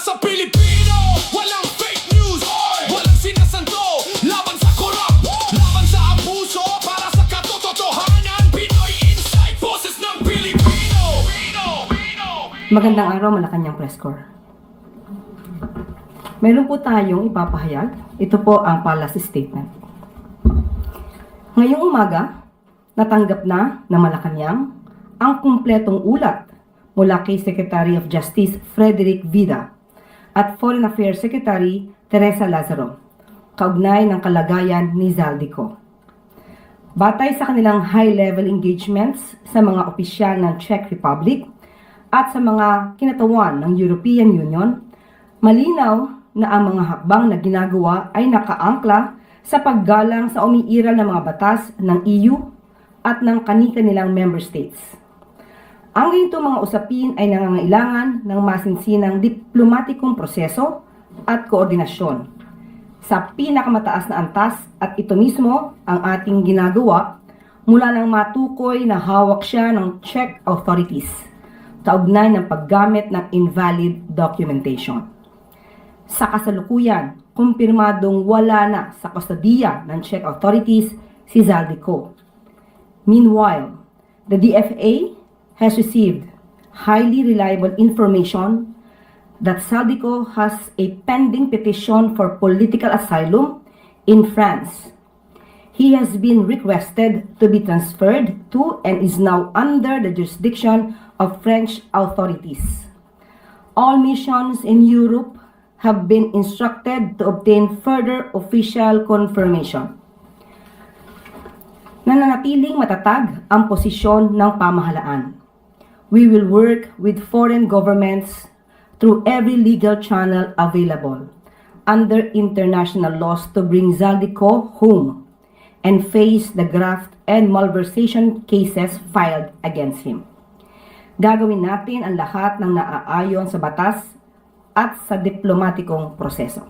sa Pilipino, walang fake news, walang sinasanto, laban sa korap, laban sa abuso, para sa katotohanan, Pinoy Insight, boses ng Pilipino. Magandang araw, Malacanang Press Corps. Meron po tayong ipapahayag. Ito po ang policy statement. Ngayong umaga, natanggap na ng Malacanang ang kumpletong ulat mula kay Secretary of Justice Frederick Vida at Foreign Affairs Secretary Teresa Lazaro, kaugnay ng kalagayan ni Zaldico. Batay sa kanilang high-level engagements sa mga opisyal ng Czech Republic at sa mga kinatawan ng European Union, malinaw na ang mga hakbang na ginagawa ay nakaangkla sa paggalang sa umiiral na mga batas ng EU at ng kani-kanilang member states. Ang ganitong mga usapin ay nangangailangan ng masinsinang diplomatikong proseso at koordinasyon sa pinakamataas na antas, at ito mismo ang ating ginagawa mula nang matukoy na hawak siya ng Czech authorities kaugnay ng paggamit ng invalid documentation. Sa kasalukuyan, kumpirmadong wala na sa kustodiya ng Czech authorities si Zaldico. Meanwhile, the DFA has received highly reliable information that Zaldico has a pending petition for political asylum in France. He has been requested to be transferred to and is now under the jurisdiction of French authorities. All missions in Europe have been instructed to obtain further official confirmation. Nananatiling matatag ang posisyon ng pamahalaan. We will work with foreign governments through every legal channel available under international laws to bring Zaldico home and face the graft and malversation cases filed against him. Gagawin natin ang lahat ng naaayon sa batas at sa diplomatikong proseso.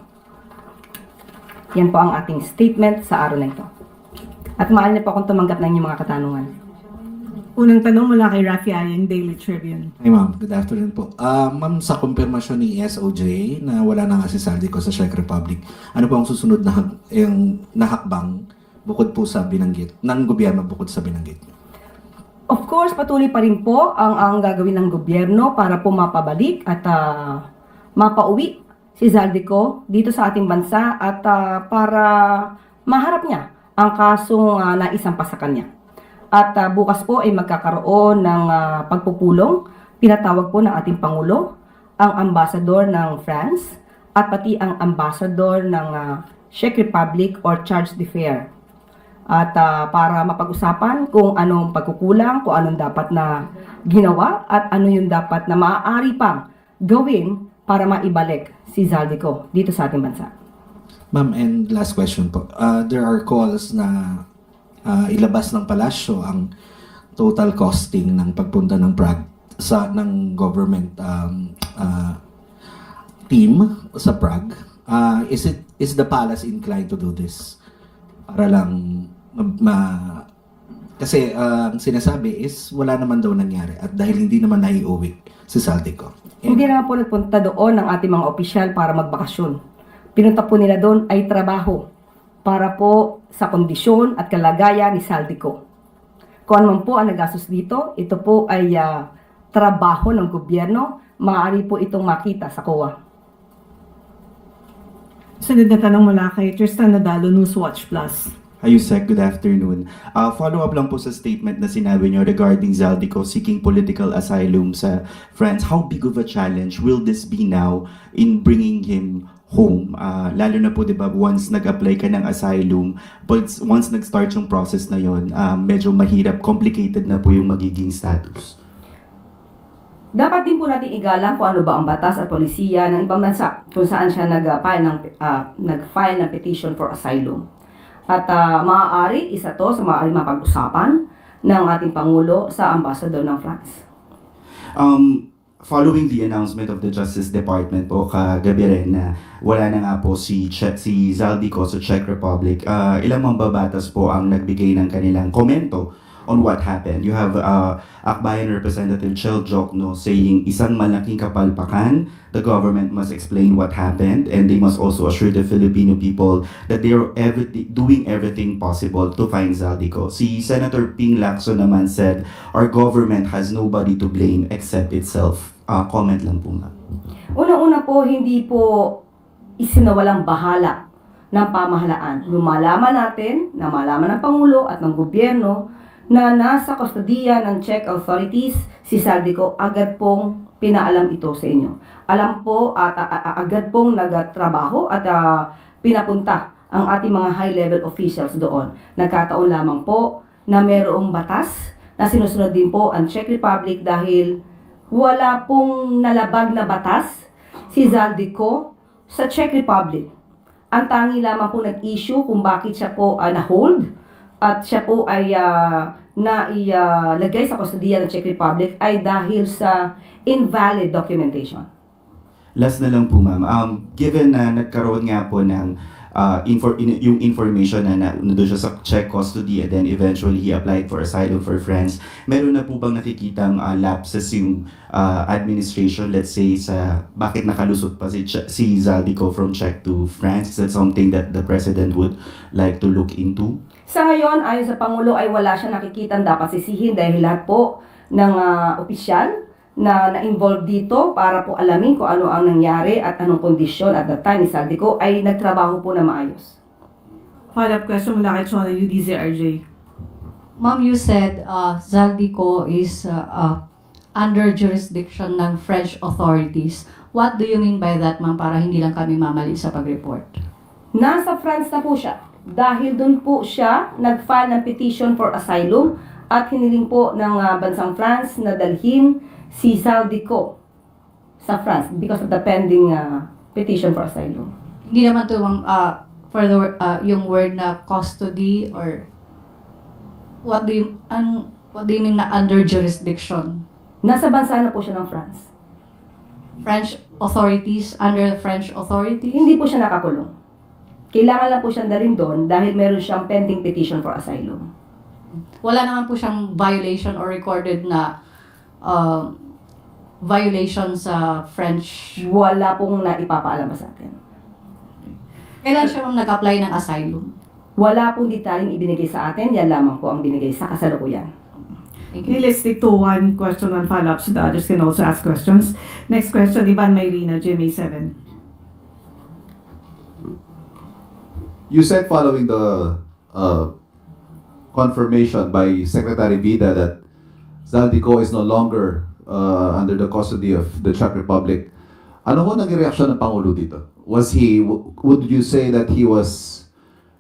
Yan po ang ating statement sa araw na ito. At maaari na po akong tumanggap ng inyong mga katanungan. Unang tanong mula kay Rafi Allen, Daily Tribune. Hi ma'am, good afternoon po. Ma'am, sa kumpirmasyon ni SOJ na wala na nga si Zaldico sa Czech Republic, ano po ang susunod na hakbang bukod po sa binanggit, ng gobyerno bukod sa binanggit? Of course, patuloy pa rin po ang gagawin ng gobyerno para po mapabalik at mapauwi si Zaldico dito sa ating bansa at para maharap niya ang kasong naisampa sa kanya. At bukas po ay magkakaroon ng pagpupulong. Pinatawag po ng ating Pangulo ang ambassador ng France at pati ang ambassador ng Czech Republic or Charge d'Affaires. At para mapag-usapan kung anong pagkukulang, kung anong dapat na ginawa at ano yung dapat na maaari pang gawin para maibalik si Zaldico dito sa ating bansa. Ma'am, and last question po. There are calls na ilabas ng palasyo ang total costing ng pagpunta ng Prague ng government team sa Prague. Is the palace inclined to do this? Para lang kasi ang sinasabi is wala naman daw nangyari at dahil hindi naman naiuwi si Zaldico. Hindi naman po nagpunta doon ng ating mga opisyal para magbakasyon. Pinunta po nila doon ay trabaho para po sa kondisyon at kalagayan ni Zaldico. Kung ano man po ang nagastos dito, ito po ay trabaho ng gobyerno. Maaari po itong makita sa COA. Sunod na tanong mula kay Tristan Nadalo, Newswatch Plus. Hi, Yusek. Good afternoon. Follow-up lang po sa statement na sinabi nyo regarding Zaldico seeking political asylum sa France. How big of a challenge will this be now in bringing him home? Lalo na po, di ba, once nag-apply ka ng asylum, but once nag-start yung process na yon, medyo mahirap, complicated na po yung magiging status. Dapat din po natin igalang kung ano ba ang batas at polisiya ng ibang bansa kung saan siya nag-file ng petition for asylum. At maaari, isa to sa maaari mapag-usapan ng ating Pangulo sa ambassador ng France. Following the announcement of the Justice Department po kagabi rin na wala na nga po si Zaldico sa Czech Republic, ilang mambabatas po ang nagbigay ng kanilang komento on what happened. You have Akbayan Representative Chel Jokno saying isang malaking kapalpakan, the government must explain what happened, and they must also assure the Filipino people that they are doing everything possible to find Zaldico. Si Senator Ping Lacson naman said, our government has nobody to blame except itself. Comment lang po nga. Unang-una po, hindi po isinawalang bahala ng pamahalaan. Lumalaman natin, na malaman ng Pangulo at ng gobyerno na nasa kustodiya ng Czech authorities si Zaldico, agad pong pinaalam ito sa inyo. Alam po at agad pong nagtrabaho at pinapunta ang ating mga high-level officials doon. Nagkataon lamang po na mayroong batas na sinusunod din po ang Czech Republic dahil wala pong nalabag na batas si Zaldico sa Czech Republic. Ang tangi lamang po nag-issue kung bakit siya po na-hold at siya po ay nailagay sa kustodiya ng Czech Republic ay dahil sa invalid documentation. Last na lang po, ma'am. Given na nagkaroon nga po ng yung information na nandun siya sa Czech custody and then eventually he applied for asylum for France, meron na po bang nakikitang lapses yung administration, let's say, sa bakit nakalusot pa si Zaldico from Czech to France? Is that something that the President would like to look into? Sa ngayon, ayon sa Pangulo ay wala siya nakikitang dapat sisihin dahil lahat po ng opisyal na na-involved dito para po alamin kung ano ang nangyari at anong kondisyon at the time ni Zaldico ay nagtrabaho po na maayos. Follow-up question mula kay Chona UDZRJ. Ma'am, you said Zaldico is under jurisdiction ng French authorities. What do you mean by that, ma'am, para hindi lang kami mamali sa pag-report? Nasa France na po siya dahil doon po siya nag-file ng petition for asylum at hiniling po ng bansang France na dalhin si Zaldico sa France because of the pending petition for asylum. Hindi naman to, ma'am, for the, yung word na custody or what do you mean na under jurisdiction? Nasa bansa na po siya ng France. French authorities, under French authorities? Hindi po siya nakakulong. Kailangan lang po siyang dalhin doon dahil meron siyang pending petition for asylum. Wala naman po siyang violation or recorded na violation sa French. Wala pong naipapaalam sa atin. Kailan siya ma'am nag-apply ng asylum? Wala pong detaling ibinigay sa atin, yan lamang po ang binigay sa kasalukuyan. Thank you. Let's stick to one question and follow-up so the others can also ask questions. Next question, Ivan Mayrina, GMA7. You said following the confirmation by Secretary Vida that Zaldico is no longer under the custody of the Czech Republic. Ano ho naging reaksyon ng Pangulo dito? Would you say that he was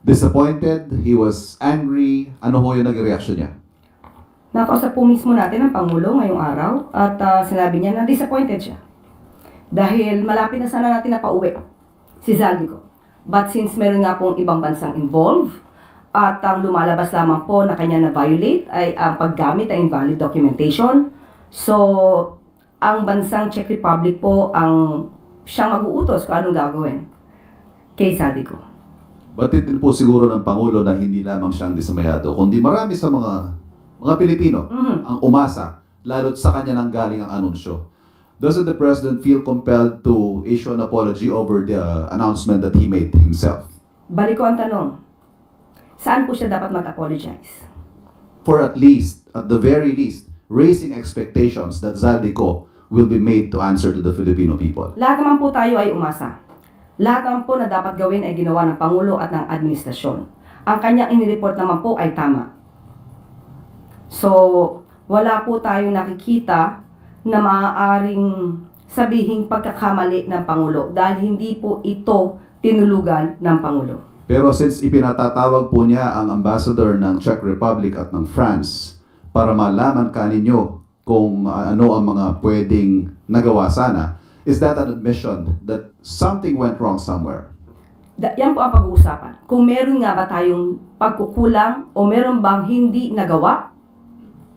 disappointed? He was angry? Ano ho yung naging reaksyon niya? Nakausap po mismo natin ang Pangulo ngayong araw at sinabi niya na disappointed siya. Dahil malapit na sana natin na pauwi si Zaldico. But since meron nga pong ibang bansang involved at ang lumalabas lamang po na kanya na-violate ay ang paggamit ng invalid documentation. So, ang bansang Czech Republic po ang siyang mag-uutos kung anong gagawin kay Zaldico. Batid din po siguro ng Pangulo na hindi lamang siyang dismayado, kundi marami sa mga Pilipino ang umasa, lalo't sa kanya nang galing ang anunsyo. Doesn't the President feel compelled to issue an apology over the announcement that he made himself? Balik ko ang tanong, saan po siya dapat mag-apologize? For at the very least, raising expectations that Zaldico will be made to answer to the Filipino people. Lahat naman po tayo ay umasa. Lahat naman po na dapat gawin ay ginawa ng Pangulo at ng administrasyon. Ang kanyang inireport naman po ay tama. So, wala po tayong nakikita na maaaring sabihing pagkakamali ng Pangulo dahil hindi po ito tinulugan ng Pangulo. Pero since ipinatatawag po niya ang ambassador ng Czech Republic at ng France para malaman kaninyo kung ano ang mga pwedeng nagawa sana, is that an admission that something went wrong somewhere? Yan po ang pag-uusapan. Kung meron nga ba tayong pagkukulang o meron bang hindi nagawa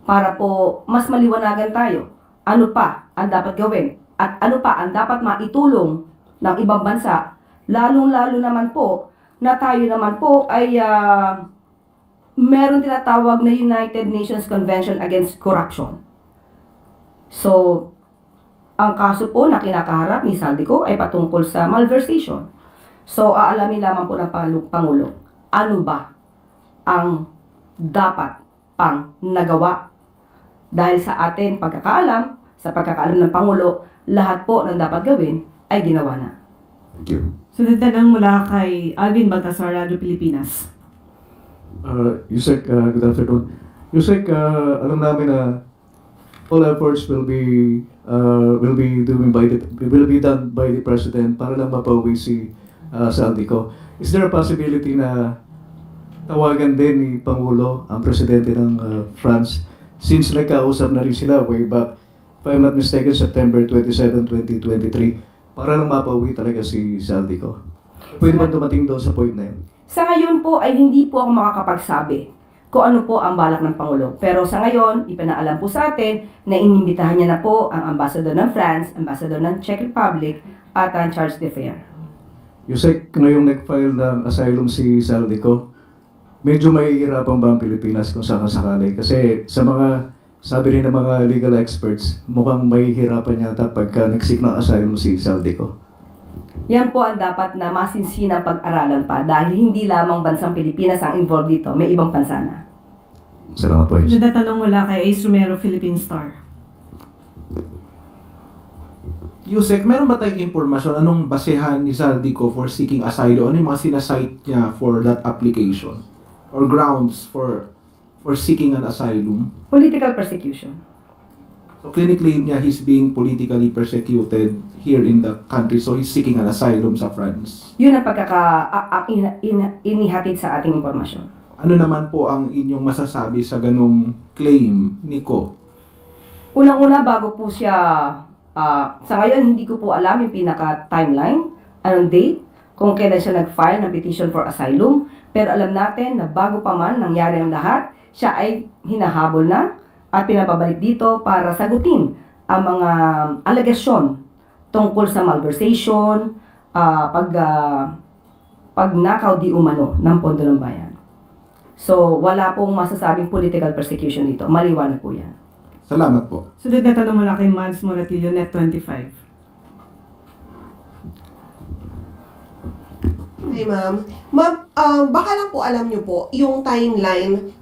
para po mas maliwanagan tayo. Ano pa ang dapat gawin? At ano pa ang dapat maitulong ng ibang bansa? Lalong-lalo naman po na tayo naman po ay meron tinatawag na United Nations Convention Against Corruption. So, ang kaso po na kinakaharap ni Saldico ay patungkol sa malversation. So, aalamin lamang po ng Pangulo, ano ba ang dapat pang nagawa? Dahil sa atin pagkakaalam, sa pagkakaalam ng Pangulo, lahat po ng dapat gawin ay ginawa na. Thank you. Sunod na tanong mula kay Alvin Baltasar, Radyo Pilipinas. Yusek, good afternoon. Yusek, alam namin na all efforts will be done by the president para lang mapauwi si Saldico. Is there a possibility na tawagan din ni Pangulo ang presidente ng France, since nagkausap na rin sila way back, if I'm not mistaken, September 27, 2023, para lang mapauwi talaga si Saldico? Pwede ba dumating doon sa point na yun? Sa ngayon po ay hindi po ako makakapagsabi kung ano po ang balak ng Pangulo. Pero sa ngayon, ipinaalam po sa atin na inimbitahan niya na po ang ambassador ng France, ambassador ng Czech Republic, at ang Charge d'Affaires. Yusek, ngayong nag-file ng asylum si Saldico, medyo mahihirapan ba ang Pilipinas kung sakasakali? Kasi sa mga, sabi rin ng mga legal experts, mukhang mahihirapan yata pagka nag-seek ng asylum si Saldico. Yan po ang dapat na masinsinang pag-aralan pa dahil hindi lamang bansang Pilipinas ang involved dito, may ibang bansa na. Salamat po, Yusek. Sunod na tanong mula kay Ace Romero, Philippine Star. Yusek, meron ba tayong impormasyon anong basehan ni Saldico for seeking asylum? Ano yung mga sinasite niya for that application? Or grounds for seeking an asylum? Political persecution. So clinically niya he's being politically persecuted here in the country, so he's seeking an asylum sa France. Yun ang inihatid sa ating impormasyon. Ano naman po ang inyong masasabi sa ganong claim ni Ko? Unang-una, bago po siya, sa ngayon hindi ko po alam yung pinaka-timeline, anong date, kung kailan siya nag-file ng petition for asylum, pero alam natin na bago pa man nangyari ang lahat, siya ay hinahabol na at pinababalik dito para sagutin ang mga alegasyon tungkol sa malversation, pagnakaw di umano ng pondo ng bayan. So, wala pong masasabing political persecution dito. Maliwanag po yan. Salamat po. Sunod na tanong mula kay Mads Moratillo, Net 25. Hi, ma'am. Ma'am, baka lang po alam niyo po, yung timeline,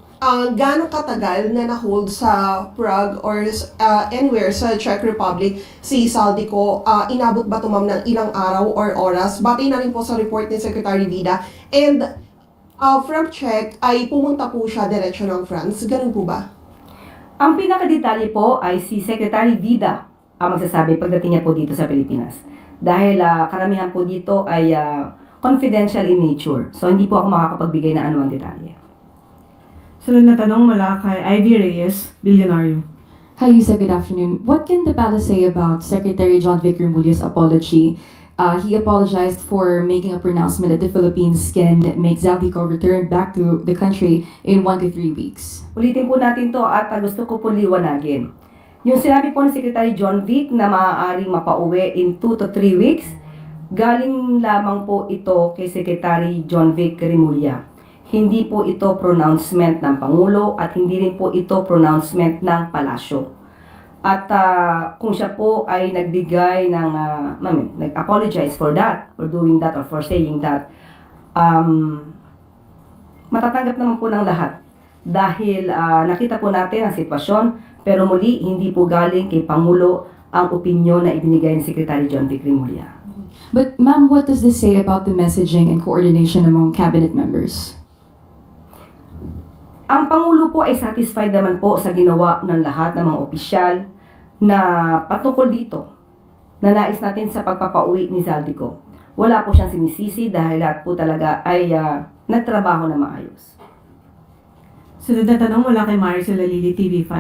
gaano katagal na na-hold sa Prague or anywhere sa Czech Republic si Saldico, inabot ba ito, ma'am, ng ilang araw or oras? Batay na rin po sa report ni Secretary Vida. And from Czech, ay pumunta po siya diretsyo ng France. Ganun po ba? Ang pinakadetalye po ay si Secretary Vida ang magsasabi pagdating niya po dito sa Pilipinas. Dahil karamihan po dito ay confidential in nature. So, hindi po ako makakapagbigay na anumang detalye. Sunod na tanong mula kay Ivy Reyes, Bilyonaryo. Hi, Lisa. Good afternoon. What can the palace say about Secretary John Vic Remulla's apology? He apologized for making a pronouncement that the Philippines can make Saldico return back to the country in 1 to 3 weeks. Ulitin po natin to at gusto ko po liwanagin. Yung sinabi po ni Secretary John Vic na maaaring mapauwi in 2 to 3 weeks, galing lamang po ito kay Secretary John Vic Remulla. Hindi po ito pronouncement ng Pangulo at hindi rin po ito pronouncement ng Palasyo. At kung siya po ay nagbigay ng, nag-apologize for that, for doing that, or for saying that, matatanggap naman po ng lahat. Dahil nakita po natin ang sitwasyon, pero muli, hindi po galing kay Pangulo ang opinyon na ibinigay ni Secretary John Vic Remulla. But ma'am, what does this say about the messaging and coordination among cabinet members? Ang Pangulo po ay satisfied naman po sa ginawa ng lahat ng mga opisyal na patungkol dito, na nais natin sa pagpapauwi ni Saldico. Wala po siyang sinisisi dahil lahat po talaga ay nagtrabaho na maayos. Sunod na tanong mula kay Maricel Alili, TV5.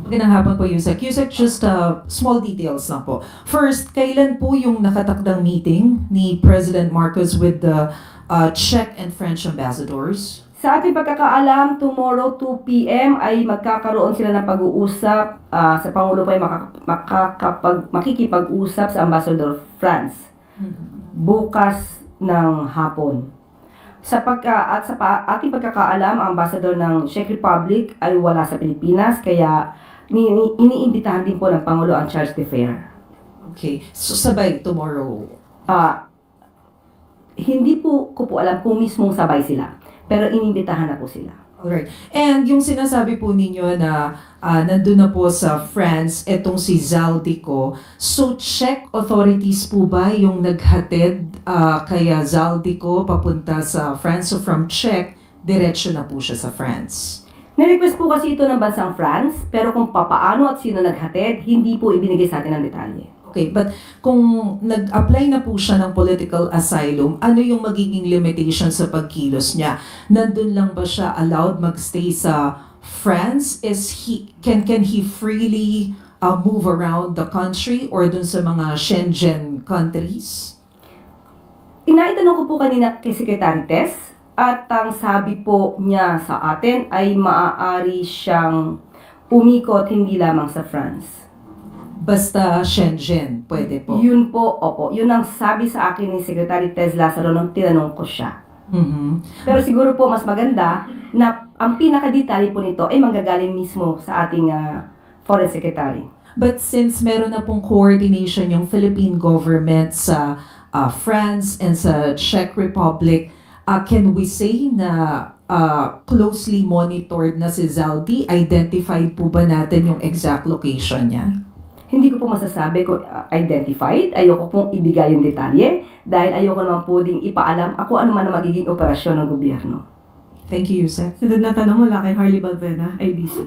Magandang hapon po, Yusek. Yusek, just small details lang po. First, kailan po yung nakatakdang meeting ni President Marcos with the Czech and French ambassadors? Sa ating pagkakaalam, tomorrow 2 p.m. ay magkakaroon sila ng pag-uusap. Sa Pangulo po ay makikipag-usap sa Ambassador France. Bukas ng hapon. Ating pagkakaalam, ang ambassador ng Czech Republic ay wala sa Pilipinas, kaya iniimbitahan din po ng Pangulo ang charge d'affaires. Okay, so sabay tomorrow. Hindi po ko po alam kung mismong sabay sila, pero inimbitahan na po sila. Alright. And yung sinasabi po ninyo na nandun na po sa France etong si Zaldico, so Czech authorities po ba yung naghatid kaya Zaldico papunta sa France? So from Czech, diretso na po siya sa France. Na-request po kasi ito ng bansang France, pero kung papaano at sino naghatid, hindi po ibinigay sa atin ng detalye. Okay, but kung nag-apply na po siya ng political asylum, ano yung magiging limitation sa pagkilos niya? Nandun lang ba siya allowed magstay sa France? Can he freely move around the country or dun sa mga Schengen countries? Inaitanong ko po kanina kay Secretary Tess, at ang sabi po niya sa atin ay maaari siyang umikot hindi lamang sa France. Basta Schengen, pwede po. Yun po, opo. Yun ang sabi sa akin ni Secretary Tess Lazaro nung tinanong ko siya. Pero siguro po mas maganda na ang pinakadetalye po nito ay manggagaling mismo sa ating Foreign Secretary. But since meron na pong coordination yung Philippine government sa France and sa Czech Republic, can we say na closely monitored na si Zaldi? Identified po ba natin yung exact location niya? Hindi ko po masasabi kung identified. Ayoko pong ibigay yung detalye dahil ayoko naman po ding ipaalam ako ano man ang magiging operasyon ng gobyerno. Thank you, Yusek. Sunod na tanong mula kay Harley Balvena, IBC.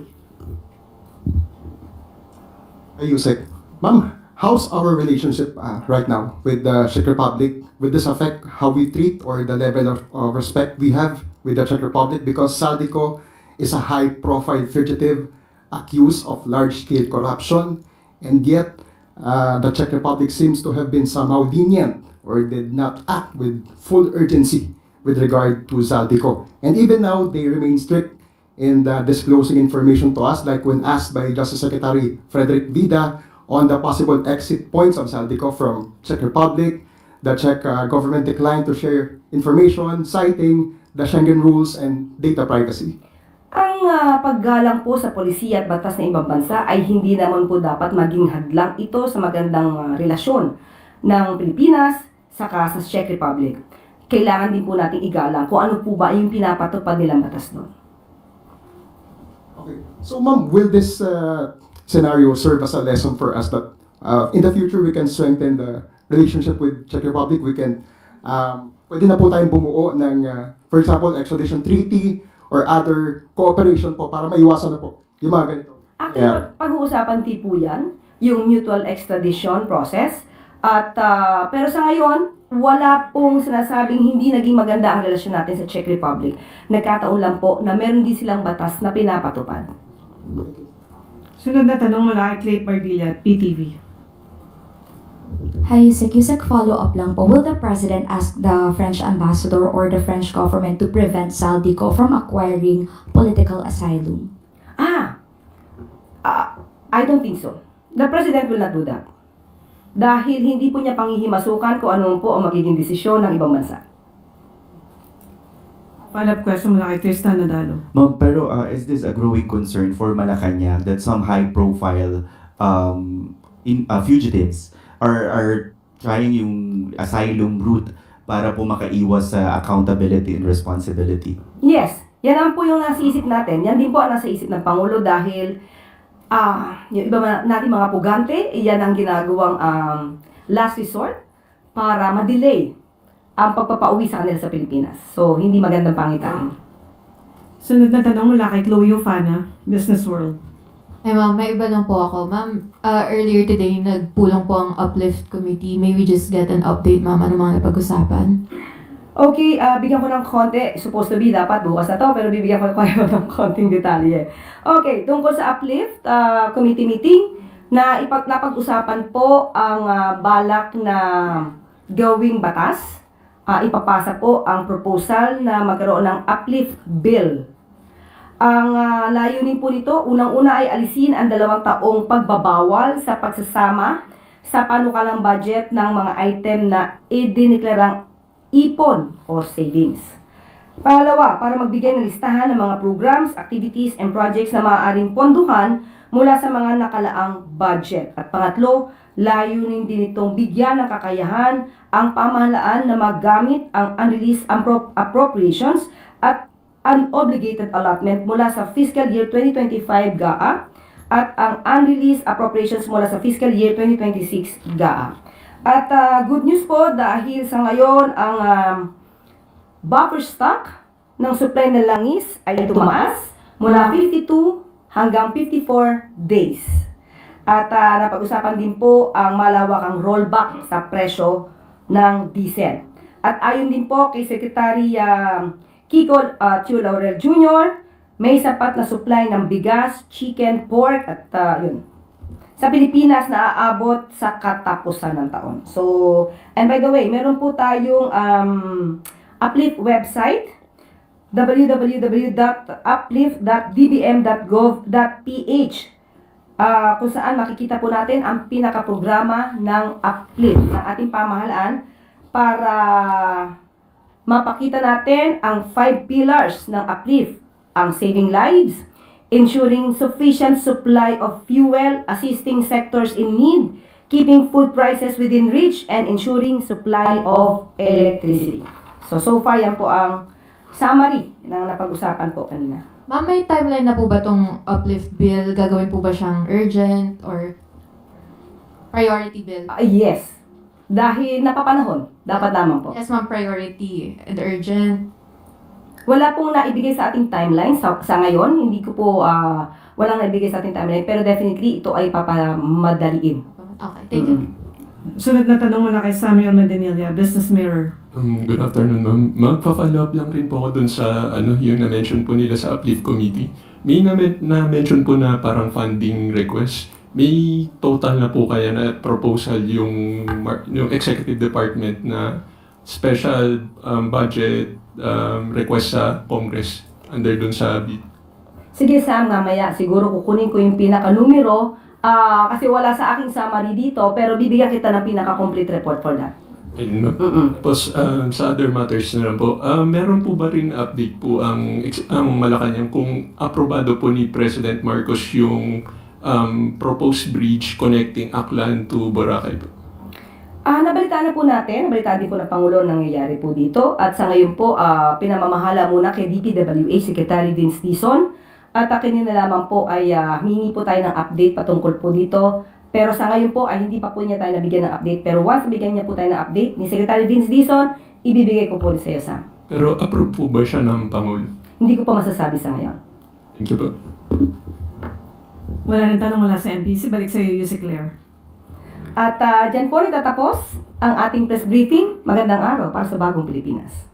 Yusek, ma'am, how's our relationship right now with the Czech Republic? Will this affect how we treat or the level of respect we have with the Czech Republic? Because Zaldico is a high-profile fugitive accused of large-scale corruption, and yet the Czech Republic seems to have been somehow lenient or did not act with full urgency with regard to Zaldico. And even now, they remain strict in disclosing information to us, like when asked by Justice Secretary Frederick Vida on the possible exit points of Zaldico from Czech Republic, the Czech government declined to share information citing the Schengen rules and data privacy. Ang paggalang po sa polisiya at batas ng ibang bansa ay hindi naman po dapat maging hadlang ito sa magandang relasyon ng Pilipinas saka sa Czech Republic. Kailangan din po natin igalang kung ano po ba yung pinapatupad nilang batas doon. Okay. So, ma'am, will this scenario serve as a lesson for us that in the future we can strengthen the relationship with Czech Republic? We can, pwede na po tayong bumuo ng, for example, extradition treaty or other cooperation po para maiwasan na po yung mga ganito. Actually, pag-uusapan po yan, yung mutual extradition process. At pero sa ngayon, wala pong sinasabing hindi naging maganda ang relasyon natin sa Czech Republic. Nagkataon lang po na meron din silang batas na pinapatupad. Sunod na tanong mula kay Clay Pardilla, PTV. Hi, Yusek, follow-up lang po. Will the President ask the French ambassador or the French government to prevent Zaldico from acquiring political asylum? I don't think so. The President will not do that. Dahil hindi po niya panghihimasukan kung ano po ang magiging desisyon ng ibang bansa. Follow-up question mula kay Tristan Nadalo. Ma'am, pero is this a growing concern for Malacanang that some high-profile fugitives are trying yung asylum route para po makaiwas sa accountability and responsibility? Yes, yan naman po yung nasa isip natin. Yan din po ang nasa isip ng Pangulo dahil yung iba natin mga pugante, yan ang ginagawang last resort para ma-delay ang pagpapauwi sa kanila sa Pilipinas. So, hindi magandang pangitain. Sunod na tanong mula kay Chloe Ufana, Business World. Ay ma'am, may iba lang po ako. Ma'am, earlier today, nagpulong po ang Uplift Committee. May we just get an update, ma'am? Ano mga napag-usapan? Okay, bigyan ko ng konti. Supposed to be dapat bukas na to, pero bibigyan ko kayo ng konting detalye. Okay, tungkol sa Uplift Committee meeting, na napag-usapan po ang balak na gawing batas. Ipapasa po ang proposal na magkaroon ng Uplift Bill. Ang layunin po nito, unang-una ay alisin ang 2 taong pagbabawal sa pagsasama sa panukalang budget ng mga item na idineklarang ipon o savings. Pangalawa, para magbigay ng listahan ng mga programs, activities, and projects na maaaring ponduhan mula sa mga nakalaang budget. At pangatlo, layunin din itong bigyan ng kakayahan ang pamahalaan na magamit ang unreleased appropriations at unobligated allotment mula sa fiscal year 2025 GAA at ang unreleased appropriations mula sa fiscal year 2026 GAA. At good news po dahil sa ngayon ang buffer stock ng supply ng langis ay tumaas mula 52 hanggang 54 days. At napag-usapan din po ang malawakang rollback sa presyo ng diesel. At ayon din po kay Secretary Kiko Chu Laurel Jr., may sapat na supply ng bigas, chicken, pork at yun. Sa Pilipinas na aabot sa katapusan ng taon. So, and by the way, meron po tayong Uplift website, www.uplift.dbm.gov.ph, kung saan makikita po natin ang pinakaprograma ng Uplift ng ating pamahalaan para mapakita natin ang 5 pillars ng Uplift, ang saving lives, ensuring sufficient supply of fuel, assisting sectors in need, keeping food prices within reach, and ensuring supply of electricity. So far, yan po ang summary ng napag-usapan po kanina. Ma'am, may timeline na po ba tong uplift bill? Gagawin po ba siyang urgent or priority bill? Yes. Dahil napapanahon. Dapat lamang po. Yes, ma'am, priority and urgent. Wala pong naibigay sa ating timeline sa ngayon. Hindi ko po, walang naibigay sa ating timeline. Pero definitely, ito ay papamadaliin. Okay, thank you. Sunod na tanong muna kay Samuel Mandanilla, Business Mirror. Good afternoon, ma'am. Magpa-follow up lang rin po ako dun sa yung na-mention po nila sa Uplift Committee. May na-mention po na parang funding request. May total na po kaya na proposal yung Executive Department na special budget request sa Congress under dun sa bid. Sige Sam, mamaya siguro kukunin ko yung pinaka-numero kasi wala sa aking summary dito pero bibigyan kita ng pinaka-complete report for that. Ayun, tapos sa other matters na lang po, meron po ba rin update po ang Malacanang kung aprobado po ni President Marcos yung proposed bridge connecting Aklan to Boracay po? Nabalitaan na po natin, nabalitaan din po ng Pangulo ang nangyayari po dito at sa ngayon po pinamamahala muna kay DPWH Secretary Vince Dizon at akin na lamang po ay humingi po tayo ng update patungkol po dito. Pero sa ngayon po ay hindi pa po niya tayo nabigyan ng update. Pero once nabigyan niya po tayo ng update ni Secretary Vince Dizon, ibibigay ko po sa iyo, Sam. Pero approve po ba siya ng Pangulo? Hindi ko pa masasabi sa ngayon. Thank you po. Wala nang tanong mula sa NPC. Balik sa iyo, Yusek Claire. At dyan po nagtatapos ang ating press briefing. Magandang araw para sa Bagong Pilipinas.